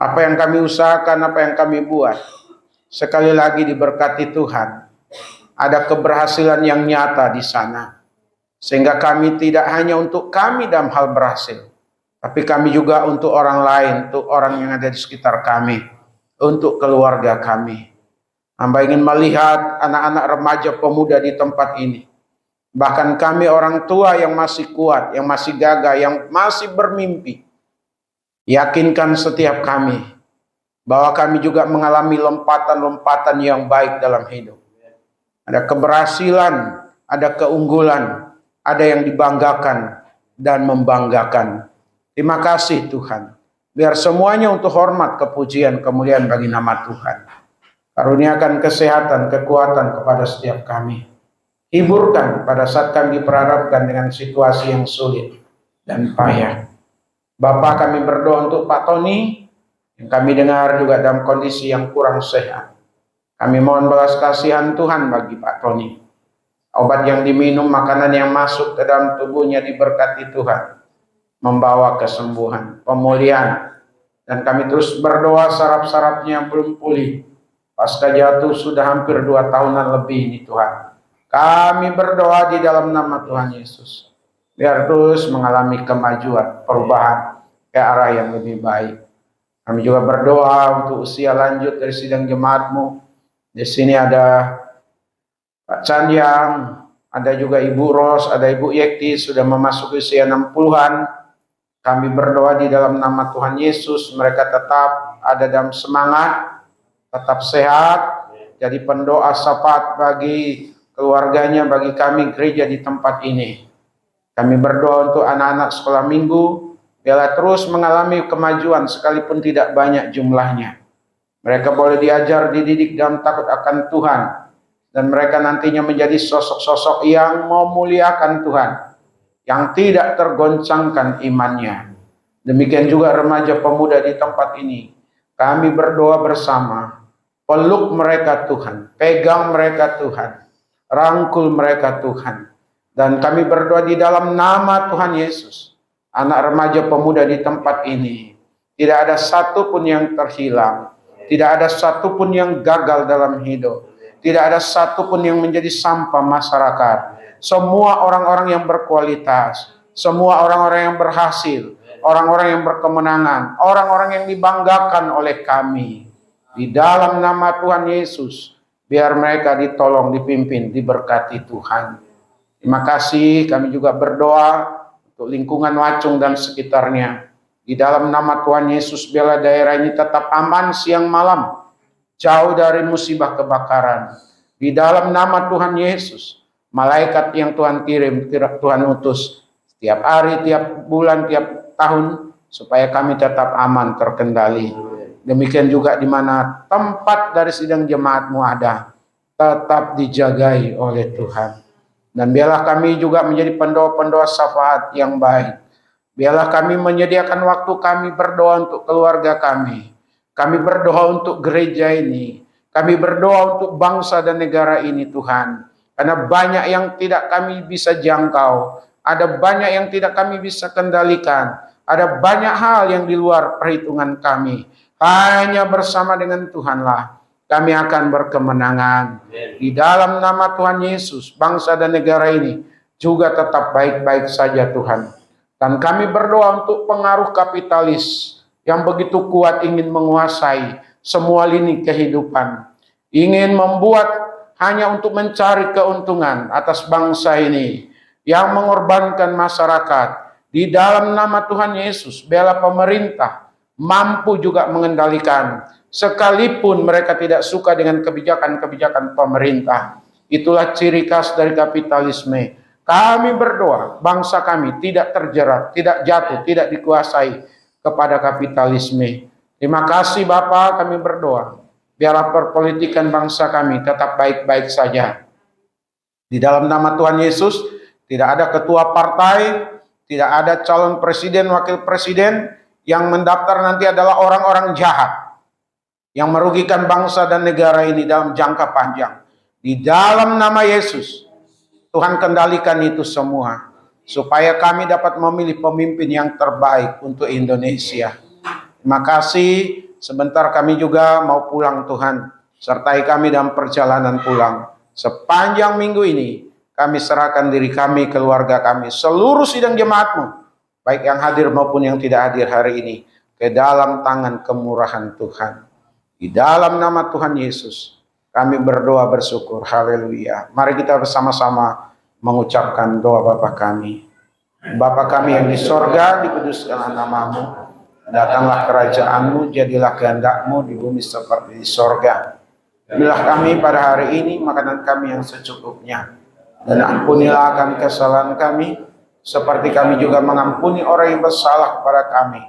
Apa yang kami usahakan, apa yang kami buat, sekali lagi diberkati Tuhan. Ada keberhasilan yang nyata di sana. Sehingga kami tidak hanya untuk kami dalam hal berhasil, tapi kami juga untuk orang lain, untuk orang yang ada di sekitar kami, untuk keluarga kami. Hamba ingin melihat anak-anak remaja pemuda di tempat ini. Bahkan kami orang tua yang masih kuat, yang masih gagah, yang masih bermimpi. Yakinkan setiap kami bahwa kami juga mengalami lompatan-lompatan yang baik dalam hidup. Ada keberhasilan, ada keunggulan, ada yang dibanggakan dan membanggakan. Terima kasih Tuhan. Biar semuanya untuk hormat, kepujian, kemuliaan bagi nama Tuhan. Karuniakan kesehatan, kekuatan kepada setiap kami. Hiburkan pada saat kami diperhadapkan dengan situasi yang sulit dan payah. Bapa, kami berdoa untuk Pak Tony, yang kami dengar juga dalam kondisi yang kurang sehat. Kami mohon belas kasihan Tuhan bagi Pak Tony. Obat yang diminum, makanan yang masuk ke dalam tubuhnya diberkati Tuhan. Membawa kesembuhan, pemulihan. Dan kami terus berdoa saraf-sarafnya belum pulih. Pasca jatuh sudah hampir 2 tahunan lebih ini Tuhan. Kami berdoa di dalam nama Tuhan Yesus. Biar terus mengalami kemajuan, perubahan ke arah yang lebih baik. Kami juga berdoa untuk usia lanjut dari sidang jemaat-Mu. Di sini ada Pak Candiang, ada juga Ibu Ros, ada Ibu Yekti, sudah memasuki usia 60-an. Kami berdoa di dalam nama Tuhan Yesus, mereka tetap ada dalam semangat, tetap sehat, jadi pendoa syafaat bagi keluarganya, bagi kami gereja di tempat ini. Kami berdoa untuk anak-anak sekolah minggu, biarlah terus mengalami kemajuan sekalipun tidak banyak jumlahnya. Mereka boleh diajar, dididik dalam takut akan Tuhan. Dan mereka nantinya menjadi sosok-sosok yang memuliakan Tuhan, yang tidak tergoncangkan imannya. Demikian juga remaja pemuda di tempat ini. Kami berdoa bersama, peluk mereka Tuhan, pegang mereka Tuhan, rangkul mereka Tuhan. Dan kami berdoa di dalam nama Tuhan Yesus, anak remaja pemuda di tempat ini, tidak ada satupun yang terhilang, tidak ada satupun yang gagal dalam hidup. Tidak ada satupun yang menjadi sampah masyarakat. Semua orang-orang yang berkualitas, semua orang-orang yang berhasil, orang-orang yang berkemenangan, orang-orang yang dibanggakan oleh kami. Di dalam nama Tuhan Yesus, biar mereka ditolong, dipimpin, diberkati Tuhan. Terima kasih, kami juga berdoa untuk lingkungan Wacung dan sekitarnya. Di dalam nama Tuhan Yesus, biarlah daerah ini tetap aman siang malam, jauh dari musibah kebakaran. Di dalam nama Tuhan Yesus, malaikat yang Tuhan kirim, Tuhan utus setiap hari, tiap bulan, tiap tahun, supaya kami tetap aman, terkendali. Demikian juga di mana tempat dari sidang jemaat-Mu ada, tetap dijagai oleh Tuhan. Dan biarlah kami juga menjadi pendoa-pendoa syafaat yang baik. Biarlah kami menyediakan waktu kami berdoa untuk keluarga kami. Kami berdoa untuk gereja ini. Kami berdoa untuk bangsa dan negara ini Tuhan. Karena banyak yang tidak kami bisa jangkau, ada banyak yang tidak kami bisa kendalikan, ada banyak hal yang di luar perhitungan kami. Hanya bersama dengan Tuhanlah kami akan berkemenangan. Di dalam nama Tuhan Yesus, bangsa dan negara ini juga tetap baik-baik saja Tuhan. Dan kami berdoa untuk pengaruh kapitalis yang begitu kuat ingin menguasai semua lini kehidupan. Ingin membuat hanya untuk mencari keuntungan atas bangsa ini. Yang mengorbankan masyarakat. Di dalam nama Tuhan Yesus, bela pemerintah mampu juga mengendalikan. Sekalipun mereka tidak suka dengan kebijakan-kebijakan pemerintah. Itulah ciri khas dari kapitalisme. Kami berdoa, bangsa kami tidak terjerat, tidak jatuh, tidak dikuasai kepada kapitalisme. Terima kasih Bapa, kami berdoa. Biarlah perpolitikan bangsa kami tetap baik-baik saja. Di dalam nama Tuhan Yesus, tidak ada ketua partai, tidak ada calon presiden, wakil presiden, yang mendaftar nanti adalah orang-orang jahat yang merugikan bangsa dan negara ini dalam jangka panjang. Di dalam nama Yesus, Tuhan kendalikan itu semua, supaya kami dapat memilih pemimpin yang terbaik untuk Indonesia. Terima kasih, sebentar kami juga mau pulang Tuhan. Sertai kami dalam perjalanan pulang. Sepanjang minggu ini, kami serahkan diri kami, keluarga kami, seluruh sidang jemaat-Mu, baik yang hadir maupun yang tidak hadir hari ini, ke dalam tangan kemurahan Tuhan. Di dalam nama Tuhan Yesus, kami berdoa bersyukur. Haleluya. Mari kita bersama-sama mengucapkan doa Bapa kami. Bapa kami yang di sorga, dikuduskanlah nama-Mu. Datanglah kerajaan-Mu, jadilah kehendak-Mu di bumi seperti di sorga. Berilah kami pada hari ini makanan kami yang secukupnya. Dan ampunilah akan kesalahan kami, seperti kami juga mengampuni orang yang bersalah kepada kami.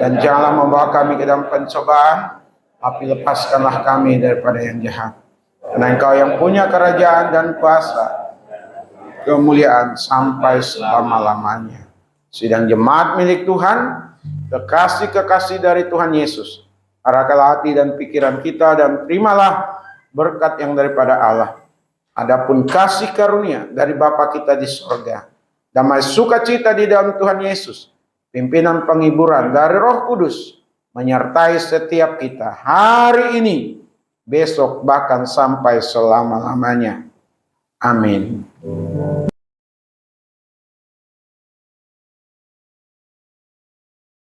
Dan janganlah membawa kami ke dalam pencobaan, tapi lepaskanlah kami daripada yang jahat. Karena Engkau yang punya kerajaan dan kuasa, kemuliaan sampai selama-lamanya. Sidang jemaat milik Tuhan, kekasih-kekasih dari Tuhan Yesus, arahkanlah hati dan pikiran kita dan terimalah berkat yang daripada Allah. Adapun kasih karunia dari Bapa kita di sorga, damai sukacita di dalam Tuhan Yesus, pimpinan penghiburan dari Roh Kudus, menyertai setiap kita hari ini, besok, bahkan sampai selama-lamanya. Amin.